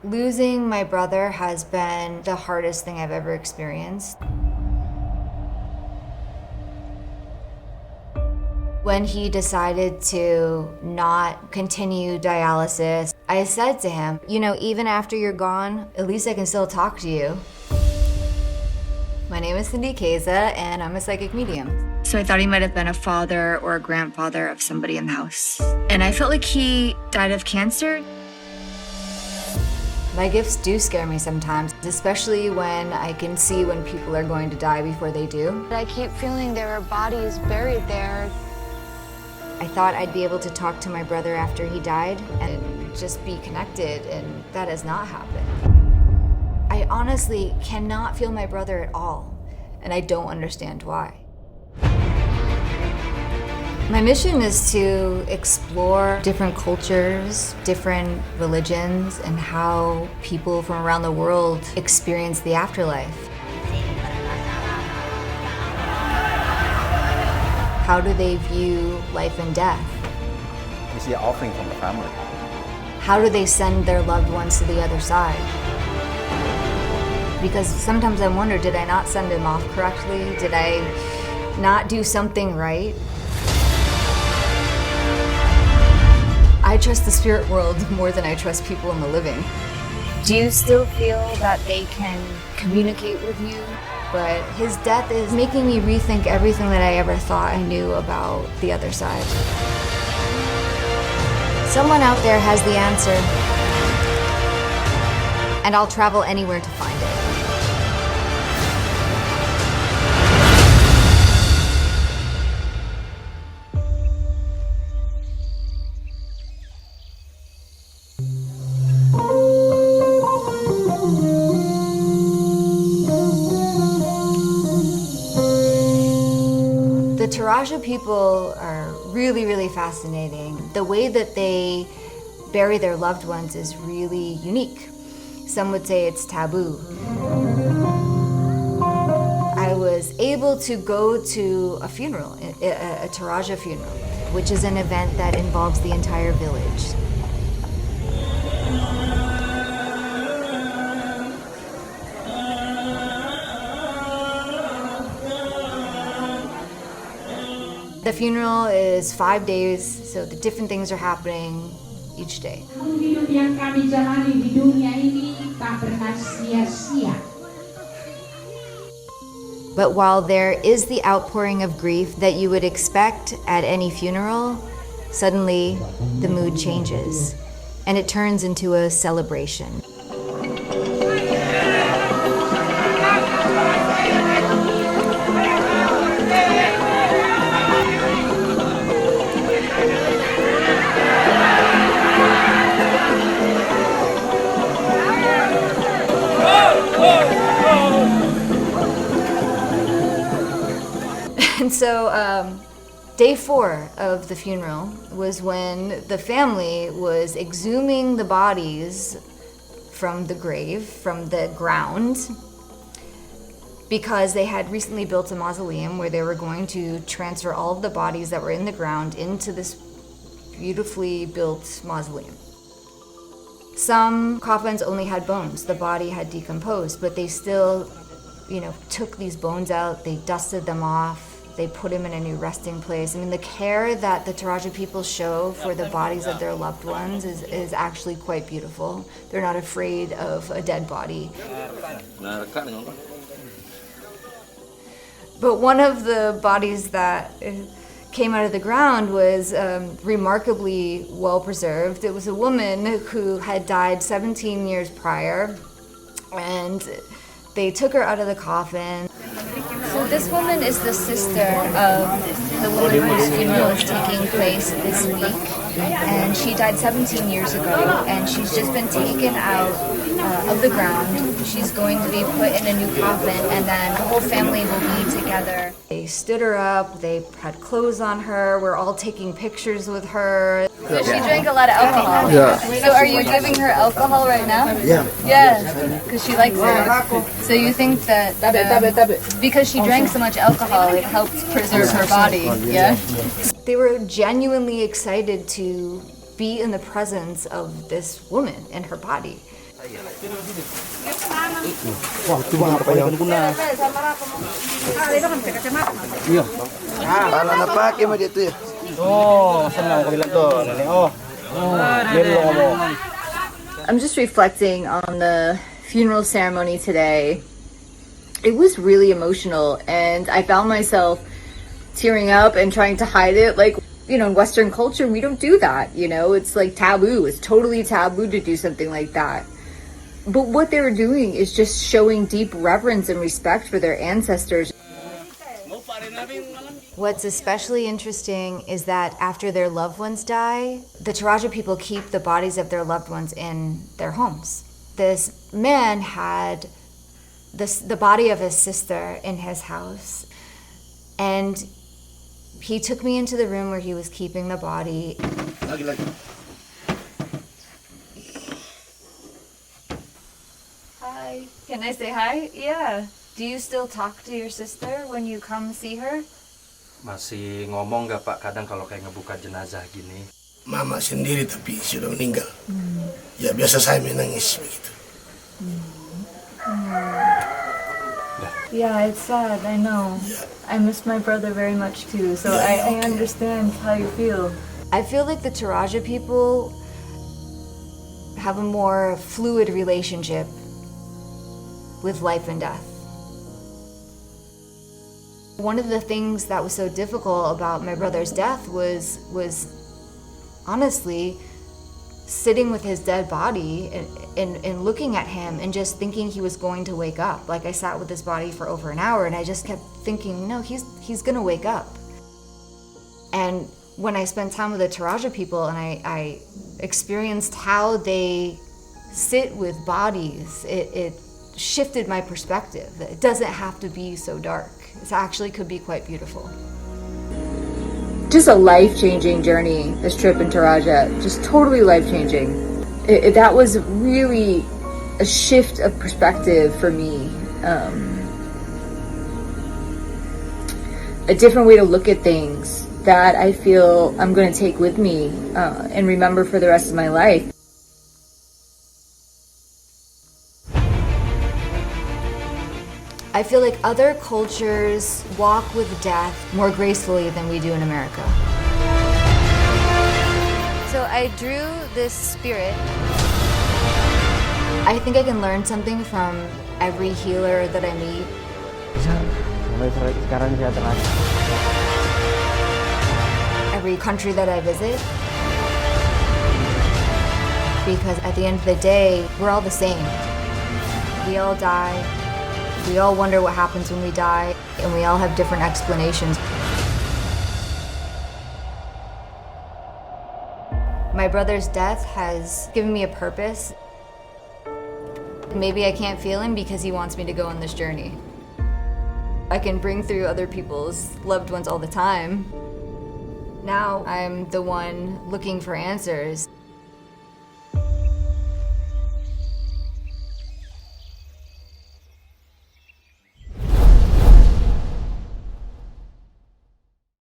Losing my brother has been the hardest thing I've ever experienced. When he decided to not continue dialysis, I said to him, you know, even after you're gone, at least I can still talk to you. My name is Cindy Kaza, and I'm a psychic medium. So I thought he might have been a father or a grandfather of somebody in the house. And I felt like he died of cancer. My gifts do scare me sometimes, especially when I can see when people are going to die before they do. I keep feeling there are bodies buried there. I thought I'd be able to talk to my brother after he died and just be connected, and that has not happened. I honestly cannot feel my brother at all, and I don't understand why. My mission is to explore different cultures, different religions, and how people from around the world experience the afterlife. How do they view life and death? We see an offering from the family. How do they send their loved ones to the other side? Because sometimes I wonder, did I not send him off correctly? Did I not do something right? I trust the spirit world more than I trust people in the living. Do you still feel that they can communicate with you? But his death is making me rethink everything that I ever thought I knew about the other side. Someone out there has the answer, and I'll travel anywhere to find it. The Toraja people are really, really fascinating. The way that they bury their loved ones is really unique. Some would say it's taboo. I was able to go to a funeral, a Toraja funeral, which is an event that involves the entire village. The funeral is 5 days, so the different things are happening each day. Hidup yang kami jalani di dunia ini tak pernah sia-sia. But while there is the outpouring of grief that you would expect at any funeral, suddenly the mood changes and it turns into a celebration. And so day 4 of the funeral was when the family was exhuming the bodies from the grave, from the ground, because they had recently built a mausoleum where they were going to transfer all of the bodies that were in the ground into this beautifully built mausoleum. Some coffins only had bones. The body had decomposed, but they still, took these bones out, they dusted them off, they put him in a new resting place. I mean, the care that the Toraja people show for the bodies of their loved ones is actually quite beautiful. They're not afraid of a dead body. But one of the bodies that came out of the ground was remarkably well preserved. It was a woman who had died 17 years prior, and they took her out of the coffin. So this woman is the sister of the woman whose funeral is taking place this week, and she died 17 years ago, and she's just been taken out of the ground. She's going to be put in a new coffin, and then the whole family will be together. They stood her up, they had clothes on her, we're all taking pictures with her. So she drank a lot of alcohol. Yeah. So are you giving her alcohol right now? Yeah. Yeah, because she likes it. So you think that because she drank so much alcohol, it helped preserve her body, yeah? They were genuinely excited to be in the presence of this woman and her body. Wah, itu bang apa yang guna? Iya. Anak pakai mah dia tuh ya. Oh, senang kau bilang tuh, nenek. Oh, dia dulu ngomong. I'm just reflecting on the funeral ceremony today. It was really emotional, and I found myself tearing up and trying to hide it. Like, you know, in Western culture, we don't do that, you know? It's like taboo. It's totally taboo to do something like that. But what they were doing is just showing deep reverence and respect for their ancestors. What's especially interesting is that after their loved ones die, the Toraja people keep the bodies of their loved ones in their homes. This man had the body of his sister in his house, and he took me into the room where he was keeping the body. Hi, can I say hi? Yeah. Do you still talk to your sister when you come see her? Masih ngomong nggak Pak kadang kalau kayak ngebuka jenazah gini? Mama sendiri tapi sudah meninggal. Ya biasa saya menangis begitu. Yeah, it's sad, I know. I miss my brother very much too, so I understand how you feel. I feel like the Toraja people have a more fluid relationship with life and death. One of the things that was so difficult about my brother's death was honestly sitting with his dead body and looking at him and just thinking he was going to wake up. Like, I sat with his body for over an hour and I just kept thinking, no, he's gonna wake up. And when I spent time with the Toraja people and I experienced how they sit with bodies, it shifted my perspective. It doesn't have to be so dark. It actually could be quite beautiful. Just a life-changing journey, this trip in Toraja. Just totally life-changing. That was really a shift of perspective for me. A different way to look at things that I feel I'm going to take with me and remember for the rest of my life. I feel like other cultures walk with death more gracefully than we do in America. So I drew this spirit. I think I can learn something from every healer that I meet. Sekarang saya telah. Every country that I visit. Because at the end of the day, we're all the same. We all die. We all wonder what happens when we die, and we all have different explanations. My brother's death has given me a purpose. Maybe I can't feel him because he wants me to go on this journey. I can bring through other people's loved ones all the time. Now I'm the one looking for answers.